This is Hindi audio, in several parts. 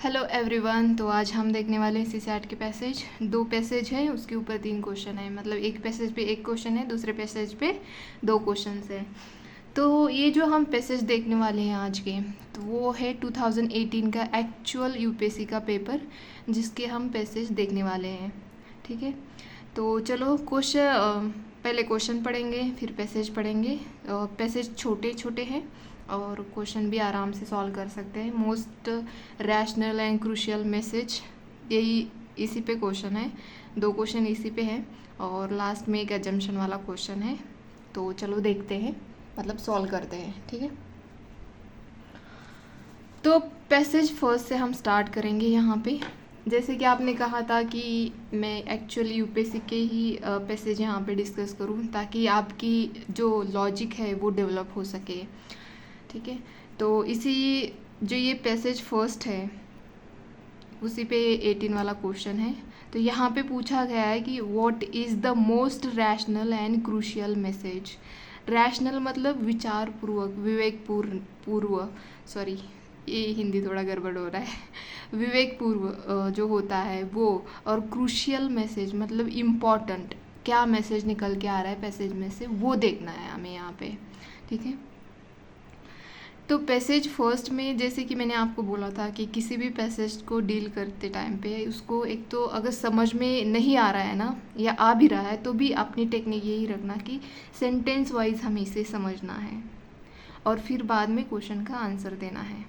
Hello everyone. तो आज हम देखने वाले हैं सीसैट के पैसेज। 2 पैसेज है, उसके ऊपर 3 क्वेश्चन है। मतलब एक पैसेज पे 1 क्वेश्चन है, दूसरे पैसेज पे 2 क्वेश्चन है। तो ये जो हम पैसेज देखने वाले हैं आज के, तो वो है 2018 का एक्चुअल यूपीएससी का पेपर, जिसके हम पैसेज देखने वाले हैं। ठीक है, तो चलो पहले क्वेश्चन पढ़ेंगे, फिर पैसेज पढ़ेंगे। पैसेज छोटे छोटे हैं और क्वेश्चन भी आराम से सॉल्व कर सकते हैं। Most rational and crucial message, यही इसी पे क्वेश्चन है। 2 क्वेश्चन इसी पे है और लास्ट में एक एजम्पशन वाला क्वेश्चन है। तो चलो देखते हैं, मतलब सॉल्व करते हैं। ठीक है, तो पैसेज फर्स्ट से हम स्टार्ट करेंगे। यहाँ पे जैसे कि आपने कहा था कि मैं एक्चुअली यूपीएससी के ही पैसेज यहाँ पे डिस्कस करूँ, ताकि आपकी जो लॉजिक है वो डेवलप हो सके। ठीक है, तो इसी जो ये पैसेज फर्स्ट है उसी पे 18 वाला क्वेश्चन है। तो यहाँ पे पूछा गया है कि what is the most rational and crucial message. Rational मतलब विचारपूर्वक, विवेकपूर्व सॉरी, ये हिंदी थोड़ा गड़बड़ हो रहा है। विवेकपूर्व जो होता है वो, और क्रूशियल मैसेज मतलब इम्पॉर्टेंट, क्या मैसेज निकल के आ रहा है पैसेज में से, वो देखना है हमें यहाँ पे। ठीक है, तो पैसेज फर्स्ट में जैसे कि मैंने आपको बोला था कि किसी भी पैसेज को डील करते टाइम पे उसको एक तो अगर समझ में नहीं आ रहा है ना, या आ भी रहा है, तो भी अपनी टेक्निक यही रखना कि सेंटेंस वाइज हमें इसे समझना है और फिर बाद में क्वेश्चन का आंसर देना है।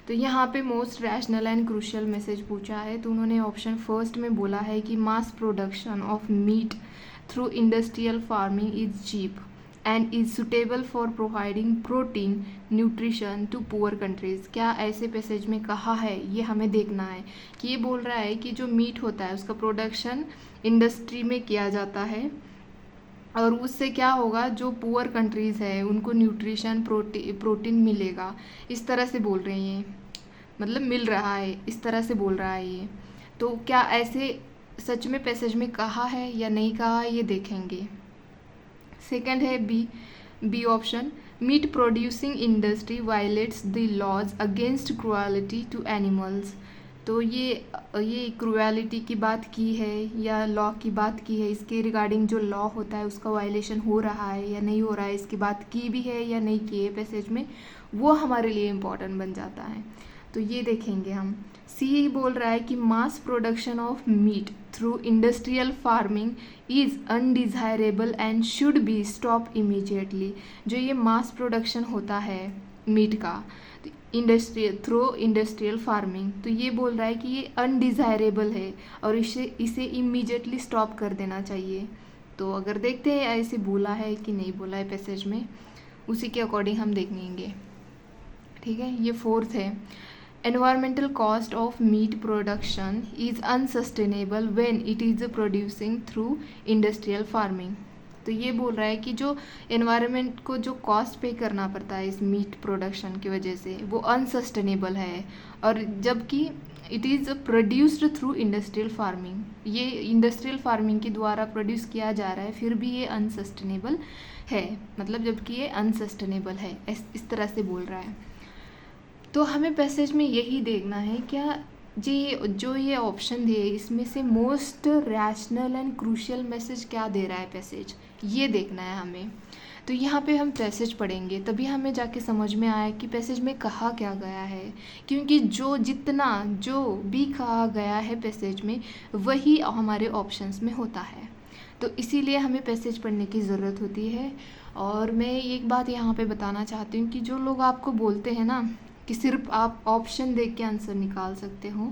तो यहाँ पे most rational and crucial message पूछा है, तो उन्होंने ऑप्शन फर्स्ट में बोला है कि mass production of meat through industrial farming is cheap and is suitable for providing protein nutrition to poor countries. क्या ऐसे पैसेज में कहा है, ये हमें देखना है कि ये बोल रहा है कि जो मीट होता है उसका प्रोडक्शन इंडस्ट्री में किया जाता है और उससे क्या होगा, जो पुअर कंट्रीज़ है उनको न्यूट्रिशन प्रोटीन मिलेगा। इस तरह से बोल रहे हैं, मतलब मिल रहा है, इस तरह से बोल रहा है ये। तो क्या ऐसे सच में पैसेज में कहा है या नहीं कहा है, ये देखेंगे। सेकंड है B option, meat producing industry violates the laws against cruelty to animals. तो ये क्रुएलिटी की बात की है या लॉ की बात की है, इसके रिगार्डिंग जो लॉ होता है उसका वायलेशन हो रहा है या नहीं हो रहा है, इसकी बात की भी है या नहीं की है पैसेज में, वो हमारे लिए इम्पॉर्टेंट बन जाता है। तो ये देखेंगे हम। सी बोल रहा है कि mass production of meat through industrial farming is undesirable and should be stop immediately. जो ये मास प्रोडक्शन होता है मीट का इंडस्ट्रियल फार्मिंग, तो ये बोल रहा है कि ये अनडिज़ायरेबल है और इसे इमीडिएटली स्टॉप कर देना चाहिए। तो अगर देखते हैं ऐसे बोला है कि नहीं बोला है पैसेज में, उसी के अकॉर्डिंग हम देखेंगे। ठीक है, ये फोर्थ है, environmental cost of meat production is unsustainable when it is producing through industrial farming। तो ये बोल रहा है कि जो एनवायरनमेंट को जो कॉस्ट पे करना पड़ता है इस मीट प्रोडक्शन की वजह से, वो अनसस्टेनेबल है, और जबकि it is produced through industrial farming, ये इंडस्ट्रियल फार्मिंग के द्वारा प्रोड्यूस किया जा रहा है, फिर भी ये अनसस्टेनेबल है, मतलब जबकि ये अनसस्टेनेबल है, इस तरह से बोल रहा है। तो हमें पैसेज में यही देखना है, क्या जो ये ऑप्शन दिए इसमें से most rational and crucial message क्या दे रहा है पैसेज, ये देखना है हमें। तो यहाँ पे हम पैसेज पढ़ेंगे तभी हमें जाके समझ में आया कि पैसेज में कहा क्या गया है, क्योंकि जो भी कहा गया है पैसेज में वही हमारे ऑप्शंस में होता है। तो इसीलिए हमें पैसेज पढ़ने की ज़रूरत होती है। और मैं एक बात यहाँ पे बताना चाहती हूँ कि जो लोग आपको बोलते हैं ना कि सिर्फ आप ऑप्शन देख के आंसर निकाल सकते हो,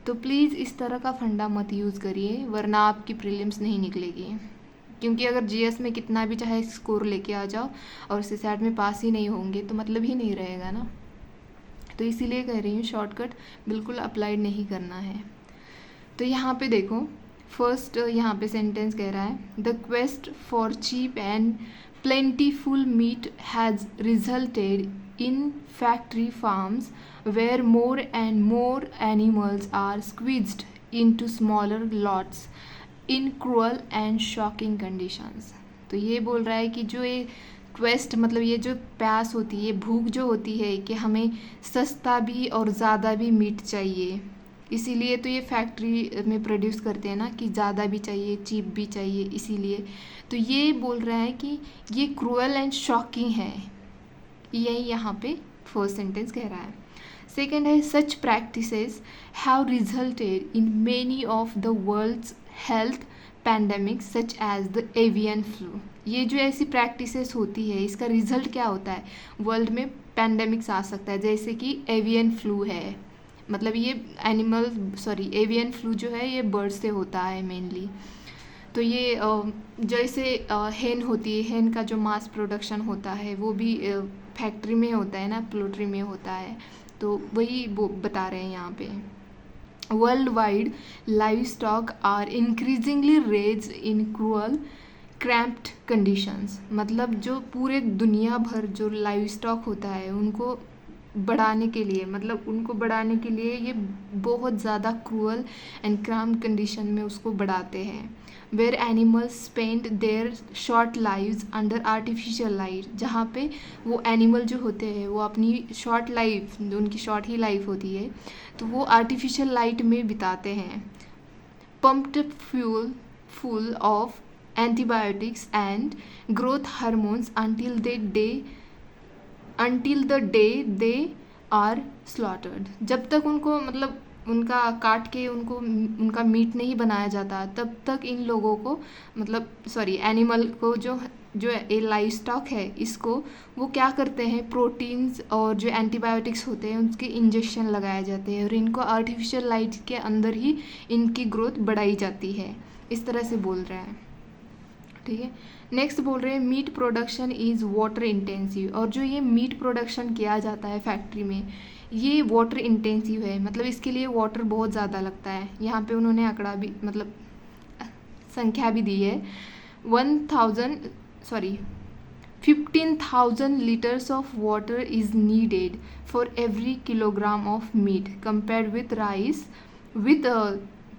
तो प्लीज़ इस तरह का फंडा मत यूज़ करिए, वरना आपकी प्रीलिम्स नहीं निकलेगी। क्योंकि अगर जीएस में कितना भी चाहे स्कोर लेके आ जाओ और सीसैट में पास ही नहीं होंगे तो मतलब ही नहीं रहेगा ना। तो इसीलिए कह रही हूँ शॉर्टकट बिल्कुल अप्लाइड नहीं करना है। तो यहाँ पे देखो, फर्स्ट यहाँ पे सेंटेंस कह रहा है, the quest for cheap and plentiful meat has resulted in factory farms where more and more animals are squeezed into smaller lots in cruel and shocking conditions। तो ये बोल रहा है कि जो ये क्वेस्ट मतलब ये जो प्यास होती है, भूख जो होती है कि हमें सस्ता भी और ज़्यादा भी मीट चाहिए, इसीलिए तो ये फैक्ट्री में प्रोड्यूस करते हैं ना कि ज़्यादा भी चाहिए, चीप भी चाहिए, इसीलिए तो ये बोल रहा है कि ये क्रूअल एंड शॉकिंग है, यही यहाँ पे फर्स्ट सेंटेंस कह रहा है। सेकेंड है such practices have resulted in many of the world's health pandemic such as the avian flu. ये जो ऐसी प्रैक्टिसेस होती है इसका रिजल्ट क्या होता है, वर्ल्ड में पैंडेमिक्स आ सकता है, जैसे कि एवियन फ्लू है, मतलब ये एवियन फ्लू जो है ये बर्ड से होता है मेनली। तो ये जैसे हेन होती है, हेन का जो मास प्रोडक्शन होता है वो भी फैक्ट्री में होता है ना, पोल्ट्री में होता है, तो वही वो बता रहे हैं यहाँ पे। World wide livestock are increasingly raised in cruel cramped conditions, मतलब जो पूरे दुनिया भर जो लाइव स्टॉक होता है उनको बढ़ाने के लिए, ये बहुत ज़्यादा क्रूअल एंड क्रैम्प्ड कंडीशन में उसको बढ़ाते हैं। Where animals spend their short lives under artificial light, जहाँ पे वो एनिमल जो होते हैं वो अपनी शॉर्ट लाइफ, उनकी शॉर्ट ही लाइफ होती है, तो वो आर्टिफिशियल लाइट में बिताते हैं। Pumped fuel full of antibiotics and growth hormones until the day they are slaughtered, जब तक उनको मतलब उनका काट के उनका मीट नहीं बनाया जाता तब तक इन लोगों को एनिमल को जो ये लाइव स्टॉक है इसको वो क्या करते हैं, प्रोटीन्स और जो एंटीबायोटिक्स होते हैं उसके इंजेक्शन लगाए जाते हैं और इनको आर्टिफिशियल लाइट के अंदर ही इनकी ग्रोथ बढ़ाई जाती है, इस तरह से बोल रहे हैं। ठीक है, नेक्स्ट बोल रहे हैं meat production is water intensive, और जो ये मीट प्रोडक्शन किया जाता है फैक्ट्री में ये वाटर इंटेंसिव है, मतलब इसके लिए वाटर बहुत ज़्यादा लगता है। यहाँ पे उन्होंने आंकड़ा भी संख्या भी दी है, 15,000 liters of water is needed for every kilogram of meat compared with rice with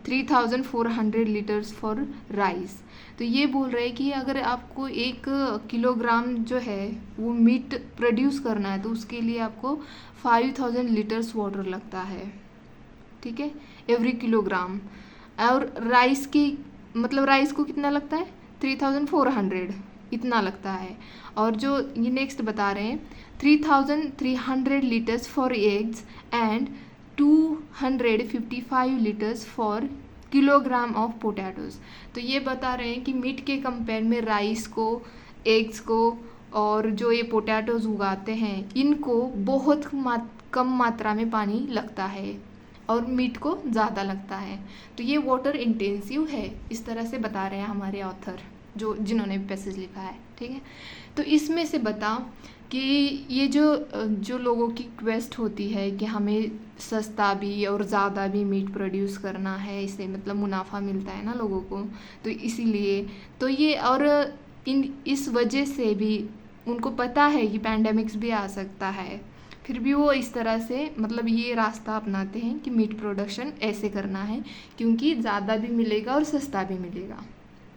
3,400 liters for rice। तो ये बोल रहे हैं कि अगर आपको 1 किलोग्राम जो है वो मीट प्रोड्यूस करना है तो उसके लिए आपको 5,000 लीटर्स वाटर लगता है, ठीक है, एवरी किलोग्राम। और राइस को कितना लगता है, 3,400 इतना लगता है। और जो ये नेक्स्ट बता रहे हैं 3,300 litres for eggs and 255 litres for kilogram of potatoes. तो ये बता रहे हैं कि मीट के कंपेयर में राइस को, एग्स को और जो ये पोटैटोज उगाते हैं इनको बहुत कम मात्रा में पानी लगता है और मीट को ज़्यादा लगता है। तो ये वाटर इंटेंसिव है, इस तरह से बता रहे हैं हमारे ऑथर जिन्होंने पैसेज लिखा है। ठीक है, तो इसमें से बता कि ये जो लोगों की क्वेस्ट होती है कि हमें सस्ता भी और ज़्यादा भी मीट प्रोड्यूस करना है, इससे मुनाफा मिलता है ना लोगों को, तो इसीलिए तो ये और इस वजह से भी उनको पता है कि पैंडेमिक्स भी आ सकता है, फिर भी वो इस तरह से ये रास्ता अपनाते हैं कि मीट प्रोडक्शन ऐसे करना है क्योंकि ज़्यादा भी मिलेगा और सस्ता भी मिलेगा,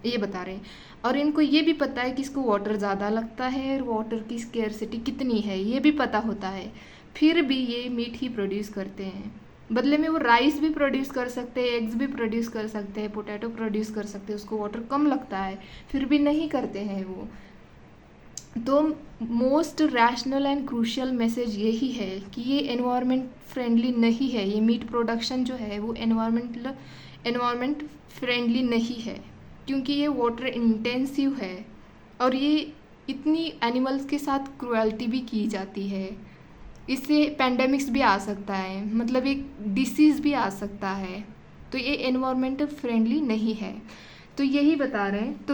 ये बता रहे हैं। और इनको ये भी पता है कि इसको वाटर ज़्यादा लगता है और वाटर की स्केर्सिटी कितनी है ये भी पता होता है, फिर भी ये मीट ही प्रोड्यूस करते हैं। बदले में वो राइस भी प्रोड्यूस कर सकते हैं, एग्स भी प्रोड्यूस कर सकते हैं, पोटैटो प्रोड्यूस कर सकते हैं, उसको वाटर कम लगता है फिर भी नहीं करते हैं वो। तो most rational and crucial message यही है कि ये एनवायरनमेंट फ्रेंडली नहीं है, ये मीट प्रोडक्शन जो है वो एनवायरनमेंट फ्रेंडली नहीं है क्योंकि ये वाटर इंटेंसिव है और ये इतनी एनिमल्स के साथ क्रुएल्टी भी की जाती है, इससे पैंडेमिक्स भी आ सकता है, एक डिसीज़ भी आ सकता है, तो ये एनवायरमेंटल फ्रेंडली नहीं है। तो यही बता रहे हैं। तो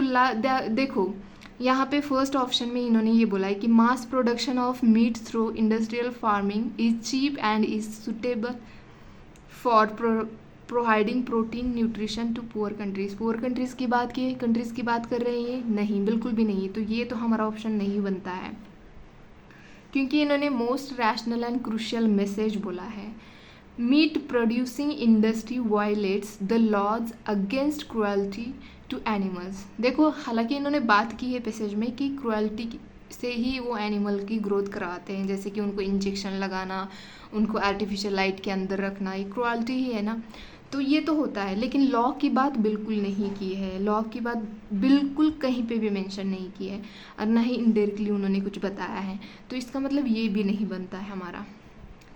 देखो यहाँ पे फर्स्ट ऑप्शन में इन्होंने ये बोला है कि mass production of meat through industrial farming is cheap and is suitable for providing protein nutrition to poor countries की बात कर रहे हैं, नहीं, बिल्कुल भी नहीं। तो ये तो हमारा ऑप्शन नहीं बनता है क्योंकि इन्होंने most rational and crucial message बोला है। Meat producing industry violates the laws against cruelty to animals. देखो हालांकि इन्होंने बात की है पैसेज में कि क्रुएल्टी से ही वो एनिमल की ग्रोथ कराते हैं, जैसे कि उनको इंजेक्शन लगाना, उनको आर्टिफिशियल लाइट के अंदर रखना, ये क्रुएल्टी ही है ना। तो ये तो होता है, लेकिन लॉ की बात बिल्कुल नहीं की है, लॉ की बात बिल्कुल कहीं पे भी मेंशन नहीं की है, और ना ही इनडायरेक्टली उन्होंने कुछ बताया है। तो इसका मतलब ये भी नहीं बनता है हमारा।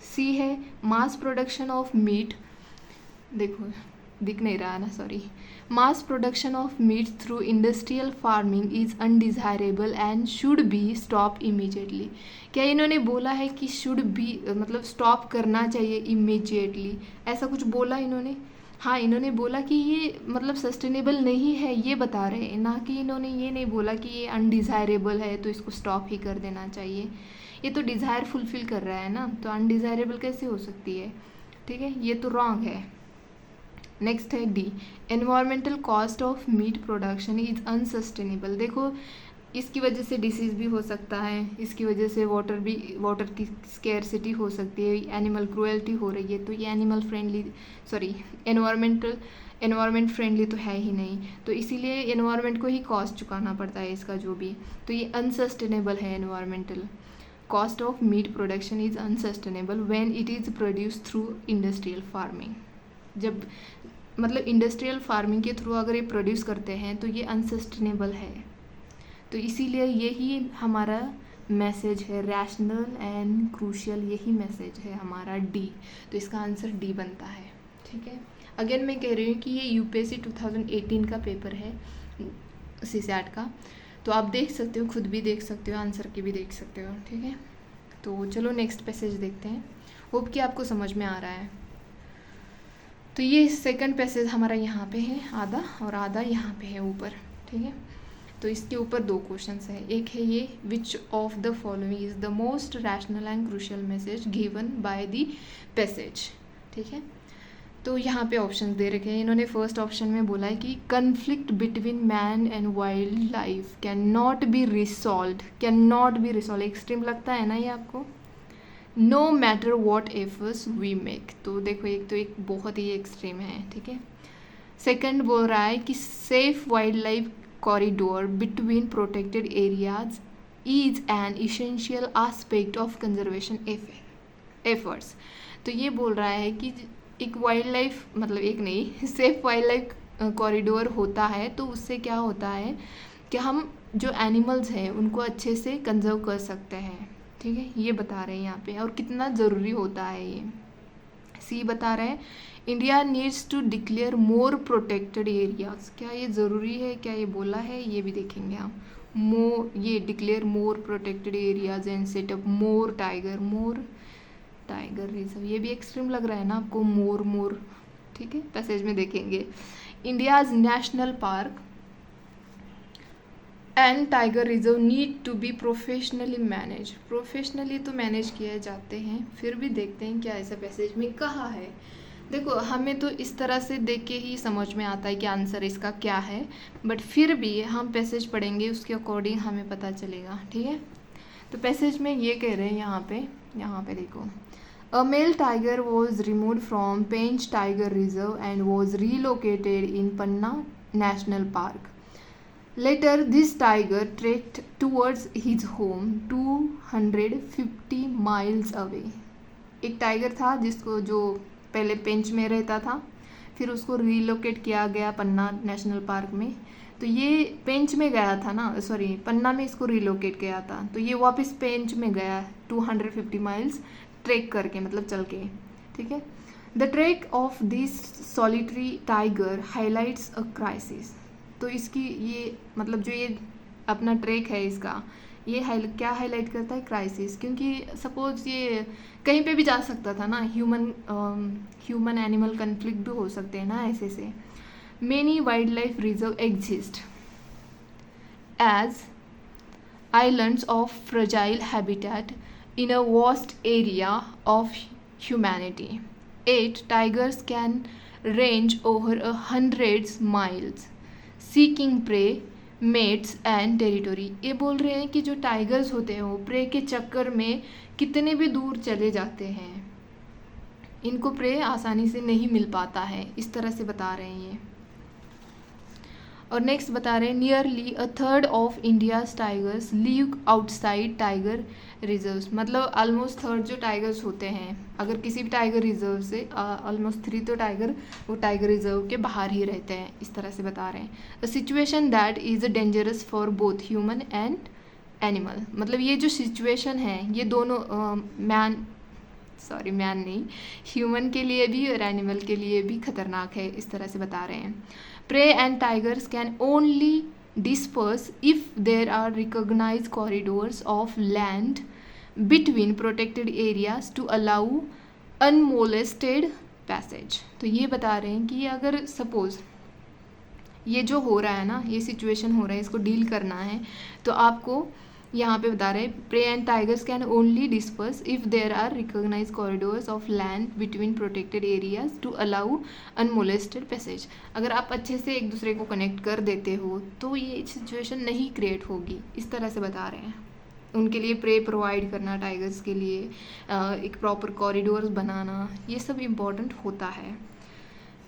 सी है मास प्रोडक्शन ऑफ मीट, देखो दिख नहीं रहा ना, sorry. Mass production of meat through industrial farming is undesirable and should be stop immediately. क्या इन्होंने बोला है कि शुड बी मतलब स्टॉप करना चाहिए इमीजिएटली, ऐसा कुछ बोला इन्होंने? हाँ, इन्होंने बोला कि ये मतलब सस्टेनेबल नहीं है, ये बता रहे हैं, ना कि इन्होंने ये नहीं बोला कि ये अनडिज़ायरेबल है तो इसको स्टॉप ही कर देना चाहिए। ये तो डिज़ायर फुलफ़िल कर रहा है ना, तो अनडिज़ायरेबल कैसे हो सकती है? ठीक है, ये तो रॉन्ग है। नेक्स्ट है D, environmental cost of meat production is unsustainable. देखो इसकी वजह से डिसीज़ भी हो सकता है, इसकी वजह से वाटर की स्केर्सिटी हो सकती है, एनिमल क्रुएल्टी हो रही है, तो ये animal friendly sorry environment friendly तो है ही नहीं, तो इसीलिए एनवायरमेंट को ही कॉस्ट चुकाना पड़ता है इसका जो भी, तो ये अनसस्टेनेबल है। Environmental cost of meat production is unsustainable when it is produce through industrial farming. जब मतलब इंडस्ट्रियल फार्मिंग के थ्रू अगर ये प्रोड्यूस करते हैं तो ये अनसस्टेनेबल है, तो इसीलिए यही हमारा मैसेज है, रैशनल एंड क्रूशियल, यही मैसेज है हमारा डी, तो इसका आंसर डी बनता है। ठीक है, अगेन मैं कह रही हूँ कि ये यूपीएससी 2018 का पेपर है सीसैट का, तो आप देख सकते हो, खुद भी देख सकते हो, आंसर की भी देख सकते हो। ठीक है, तो चलो नेक्स्ट पैसेज देखते हैं, होप कि आपको समझ में आ रहा है। तो ये सेकंड पैसेज हमारा यहाँ पे है आधा, और आधा यहाँ पे है ऊपर। ठीक है, तो इसके ऊपर दो क्वेश्चंस है, एक है ये which of the following is the most rational and crucial message given by the passage. ठीक है, तो यहाँ पे ऑप्शन दे रखे हैं इन्होंने। फर्स्ट ऑप्शन में बोला है कि conflict between man and wildlife can not be resolve, can not be resolve, extreme लगता है ना ये आपको, no matter what efforts we make, तो देखो एक बहुत ही एक्सट्रीम है। ठीक है, सेकंड बोल रहा है कि safe wild life corridor between protected areas is an essential aspect of conservation efforts. तो ये बोल रहा है कि एक वाइल्ड लाइफ मतलब एक नहीं सेफ वाइल्ड लाइफ कॉरिडोर होता है, तो उससे क्या होता है कि हम जो एनिमल्स हैं उनको अच्छे से कंजर्व कर सकते हैं। ठीक है, ये बता रहे हैं यहाँ पे, और कितना ज़रूरी होता है ये। सी बता रहे हैं India needs to declare more protected areas, क्या ये ज़रूरी है, क्या ये बोला है, ये भी देखेंगे हम। ये declare more protected areas and setup more tiger reserve, ये भी एक्सट्रीम लग रहा है ना आपको, मोर। ठीक है, पैसेज में देखेंगे। India's national park and tiger reserve need to be professionally manage, professionally तो मैनेज किए जाते हैं, फिर भी देखते हैं क्या ऐसा पैसेज में कहा है। देखो हमें तो इस तरह से देख के ही समझ में आता है कि आंसर इसका क्या है, बट फिर भी हम पैसेज पढ़ेंगे उसके अकॉर्डिंग हमें पता चलेगा। ठीक है, तो पैसेज में ये कह रहे हैं यहाँ पे देखो, a male tiger was removed from Pench tiger reserve and was relocated in Panna national park. Later, this tiger trekked towards his home 250 miles away. एक टाइगर था जिसको जो पहले पेंच में रहता था, फिर उसको रीलोकेट किया गया पन्ना नेशनल पार्क में। तो ये पेंच में गया था ना, सॉरी पन्ना में इसको रीलोकेट किया था, तो ये वापस पेंच में गया 250 माइल्स ट्रैक करके, मतलब चल के। ठीक है, the track of this solitary tiger highlights a crisis. तो इसकी ये मतलब जो ये अपना ट्रैक है इसका, ये क्या हाईलाइट करता है, क्राइसिस, क्योंकि सपोज ये कहीं पे भी जा सकता था ना, ह्यूमन एनिमल कन्फ्लिक्ट भी हो सकते हैं ना ऐसे से। Many wildlife reserve exist as islands of fragile habitat in a vast area of humanity. 8 tigers can range over 100 miles seeking prey mates and territory. ये बोल रहे हैं कि जो टाइगर्स होते हैं वो प्रे के चक्कर में कितने भी दूर चले जाते हैं, इनको प्रे आसानी से नहीं मिल पाता है, इस तरह से बता रहे हैं ये। और नेक्स्ट बता रहे हैं nearly a third of India's tigers live outside tiger reserves, मतलब ऑलमोस्ट थर्ड जो टाइगर्स होते हैं अगर किसी भी टाइगर रिजर्व से ऑलमोस्ट 3 तो टाइगर वो टाइगर रिजर्व के बाहर ही रहते हैं, इस तरह से बता रहे हैं। A situation that is dangerous for both human and animal, मतलब ये जो सिचुएशन है ये दोनों मैन नहीं, ह्यूमन के लिए भी और एनिमल के लिए भी खतरनाक है, इस तरह से बता रहे हैं। Prey and tigers can only disperse if there are recognise corridors of land between protected areas to allow unmolested passage. तो ये बता रहे हैं कि अगर सपोज ये जो हो रहा है ना, ये सिचुएशन हो रहा है, इसको डील करना है तो आपको यहाँ पे बता रहे हैं prey and tigers can only disperse if there are recognise corridors of land between protected areas to allow unmolested passage. अगर आप अच्छे से एक दूसरे को कनेक्ट कर देते हो तो ये सिचुएशन नहीं क्रिएट होगी, इस तरह से बता रहे हैं। उनके लिए प्रे प्रोवाइड करना, टाइगर्स के लिए एक प्रॉपर कॉरिडोर्स बनाना, ये सब इम्पॉर्टेंट होता है।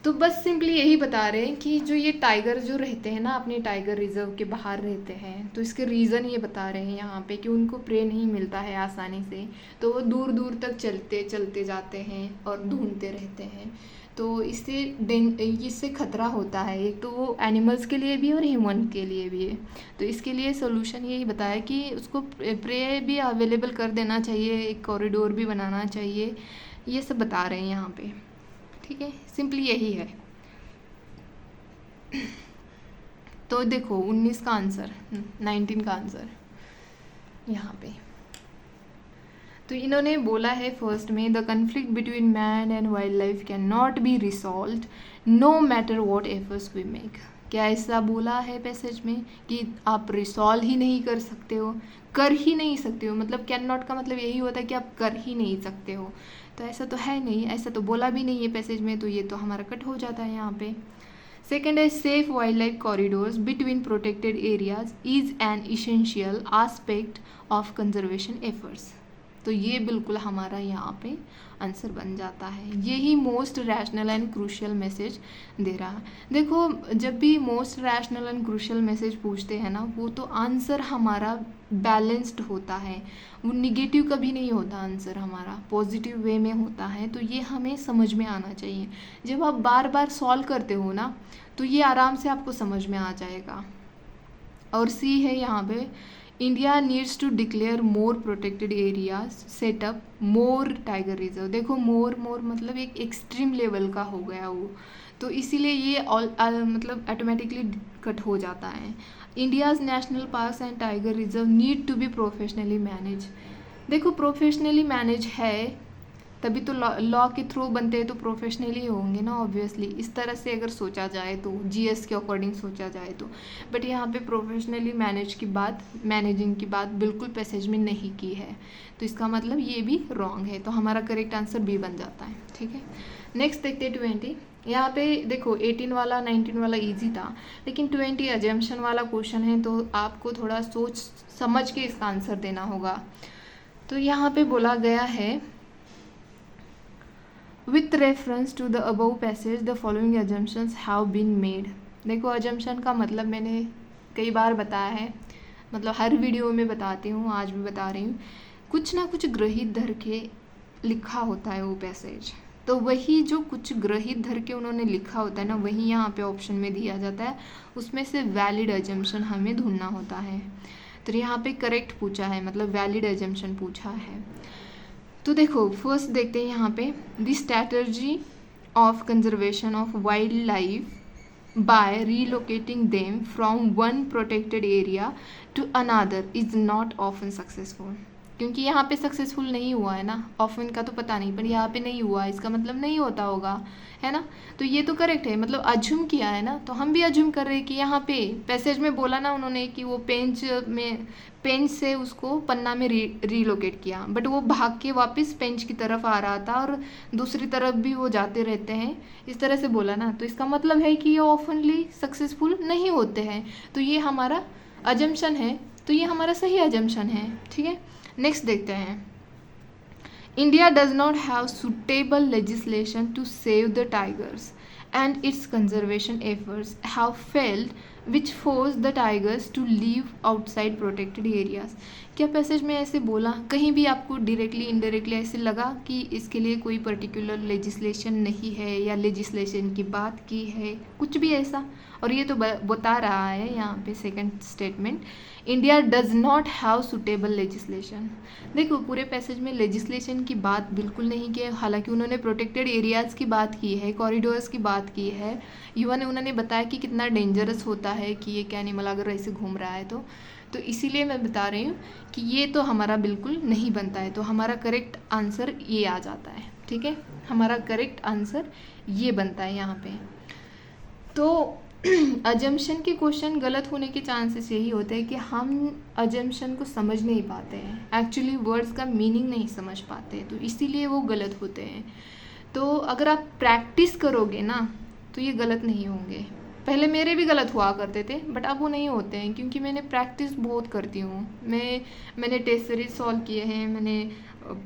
तो बस सिंपली यही बता रहे हैं कि जो ये टाइगर जो रहते हैं ना अपने टाइगर रिजर्व के बाहर रहते हैं, तो इसके रीज़न ये बता रहे हैं यहाँ पे कि उनको प्रे नहीं मिलता है आसानी से, तो वो दूर दूर तक चलते जाते हैं और ढूंढते रहते हैं। तो इससे खतरा होता है, एक तो वो एनिमल्स के लिए भी और ह्यूमन के लिए भी है। तो इसके लिए सोल्यूशन यही बताया कि उसको प्रे भी अवेलेबल कर देना चाहिए, एक कॉरिडोर भी बनाना चाहिए, ये सब बता रहे हैं यहाँ पे। ठीक है, सिंपली यही है। तो देखो 19 का आंसर, 19 का आंसर यहाँ पे। तो इन्होंने बोला है फर्स्ट में the conflict between man and wildlife can not be resolved no matter what efforts we make. क्या ऐसा बोला है पैसेज में कि आप रिसॉल्व ही नहीं कर सकते हो, कर ही नहीं सकते हो, मतलब कैन नॉट का मतलब यही होता है कि आप कर ही नहीं सकते हो। तो ऐसा तो है नहीं, ऐसा तो बोला भी नहीं है पैसेज में, तो ये तो हमारा कट हो जाता है यहाँ पे। सेकेंड है safe wild life corridors between protected areas is an essential aspect of conservation efforts. तो ये बिल्कुल हमारा यहाँ पे आंसर बन जाता है। यही most rational and crucial message दे रहा है। देखो जब भी most rational and crucial message पूछते हैं ना, वो तो आंसर हमारा बैलेंस्ड होता है, वो निगेटिव कभी नहीं होता, आंसर हमारा पॉजिटिव वे में होता है। तो ये हमें समझ में आना चाहिए। जब आप बार बार सॉल्व करते हो ना तो ये आराम से आपको समझ में आ जाएगा। और सी है यहाँ पे India needs to declare more protected areas, setup more tiger reserve. देखो मोर मतलब एक एक्सट्रीम लेवल का हो गया वो, तो इसीलिए ये मतलब ऑटोमेटिकली कट हो जाता है। India's national parks and tiger reserve need to be professionally manage. देखो प्रोफेशनली मैनेज है तभी तो लॉ के थ्रू बनते हैं, तो प्रोफेशनली होंगे ना ऑब्वियसली, इस तरह से अगर सोचा जाए तो, जीएस के अकॉर्डिंग सोचा जाए तो। बट यहाँ पे प्रोफेशनली मैनेजिंग की बात बिल्कुल पैसेज में नहीं की है, तो इसका मतलब ये भी रॉन्ग है। तो हमारा करेक्ट आंसर बी बन जाता है। ठीक है, नेक्स्ट देखते हैं 20। यहाँ पे देखो 18 वाला 19 वाला ईजी था, लेकिन 20 अजम्पशन वाला क्वेश्चन है, तो आपको थोड़ा सोच समझ के इसका आंसर देना होगा। तो यहाँ पे बोला गया है With reference to the above passage, the following assumptions have been made। देखो assumption का मतलब मैंने कई बार बताया है, मतलब हर वीडियो में बताती हूँ, आज भी बता रही हूँ। कुछ ना कुछ ग्रहित धर के लिखा होता है वो पैसेज, तो वही जो कुछ ग्रहित धर के उन्होंने लिखा होता है ना, वही यहाँ पे ऑप्शन में दिया जाता है। उसमें से वैलिड assumption हमें ढूंढना होता है। तो यहाँ पे करेक्ट पूछा है, मतलब वैलिड assumption पूछा है। तो देखो फर्स्ट देखते हैं यहाँ पे the strategy of conservation of wildlife by relocating them from one protected area to another is not often successful. क्योंकि यहाँ पे सक्सेसफुल नहीं हुआ है ना, ऑफन का तो पता नहीं, पर यहाँ पे नहीं हुआ, इसका मतलब नहीं होता होगा, है ना। तो ये तो करेक्ट है, मतलब अज्यूम किया है ना, तो हम भी अज्यूम कर रहे हैं कि यहाँ पे पैसेज में बोला ना उन्होंने कि वो पेंच से उसको पन्ना में रीलोकेट किया, बट वो भाग के वापस पेंच की तरफ आ रहा था और दूसरी तरफ भी वो जाते रहते हैं, इस तरह से बोला ना। तो इसका मतलब है कि ये ऑफनली सक्सेसफुल नहीं होते हैं, तो ये हमारा अजम्पशन है, तो ये हमारा सही अजम्पशन है। ठीक है, नेक्स्ट देखते हैं। India does not have suitable legislation to save the tigers and its conservation efforts have failed, which forced the tigers to live outside protected areas. क्या पैसेज में ऐसे बोला, कहीं भी आपको डायरेक्टली इनडायरेक्टली ऐसे लगा कि इसके लिए कोई पर्टिकुलर लेजिस्लेशन नहीं है या लेजिस्लेशन की बात की है, कुछ भी ऐसा? और ये तो बता रहा है यहाँ पे second statement, India does not have suitable legislation. देखो पूरे पैसेज में लेजिस्लेशन की बात बिल्कुल नहीं की है, हालांकि उन्होंने प्रोटेक्टेड एरियाज़ की बात की है, कॉरिडोर्स की बात की है, इवन उन्होंने बताया कि कितना डेंजरस होता है कि ये एनिमल अगर ऐसे घूम रहा है तो इसीलिए मैं बता रही हूँ कि ये तो हमारा बिल्कुल नहीं बनता है। तो हमारा करेक्ट आंसर ये आ जाता है, ठीक है, हमारा करेक्ट आंसर ये बनता है यहाँ पे। तो अजम्पशन के क्वेश्चन गलत होने के चांसेस यही होते हैं कि हम अजम्पशन को समझ नहीं पाते हैं, एक्चुअली वर्ड्स का मीनिंग नहीं समझ पाते, तो इसीलिए वो गलत होते हैं। तो अगर आप प्रैक्टिस करोगे ना तो ये गलत नहीं होंगे। पहले मेरे भी गलत हुआ करते थे, बट अब वो नहीं होते हैं क्योंकि मैंने प्रैक्टिस बहुत करती हूँ। मैंने टेस्ट सीरीज सॉल्व किए हैं, मैंने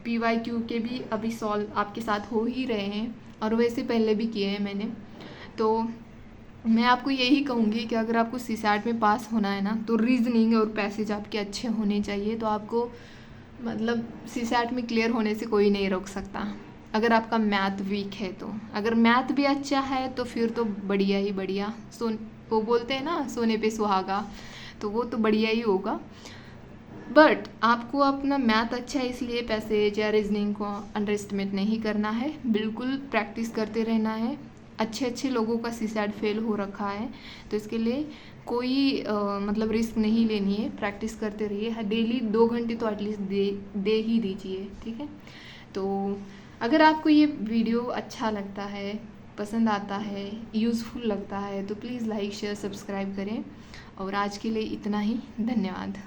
PYQ के भी अभी सॉल्व आपके साथ हो ही रहे हैं, और वैसे पहले भी किए हैं मैंने। तो मैं आपको यही कहूँगी कि अगर आपको CSAT में पास होना है ना तो रीजनिंग और पैसेज आपके अच्छे होने चाहिए। तो आपको मतलब CSAT में क्लियर होने से कोई नहीं रोक सकता, अगर आपका मैथ वीक है तो। अगर मैथ भी अच्छा है तो फिर तो बढ़िया ही बढ़िया, वो बोलते हैं ना सोने पे सुहागा, तो वो तो बढ़िया ही होगा। बट आपको अपना मैथ अच्छा है इसलिए पैसेज या रीजनिंग को अंडर एस्टिमेट नहीं करना है, बिल्कुल प्रैक्टिस करते रहना है। अच्छे लोगों का CSAT फेल हो रखा है, तो इसके लिए कोई मतलब रिस्क नहीं लेनी है, प्रैक्टिस करते रहिए, डेली 2 घंटे तो एटलीस्ट दे ही दीजिए, ठीक है। तो अगर आपको ये वीडियो अच्छा लगता है, पसंद आता है, यूज़फुल लगता है, तो प्लीज़ लाइक शेयर सब्सक्राइब करें। और आज के लिए इतना ही, धन्यवाद।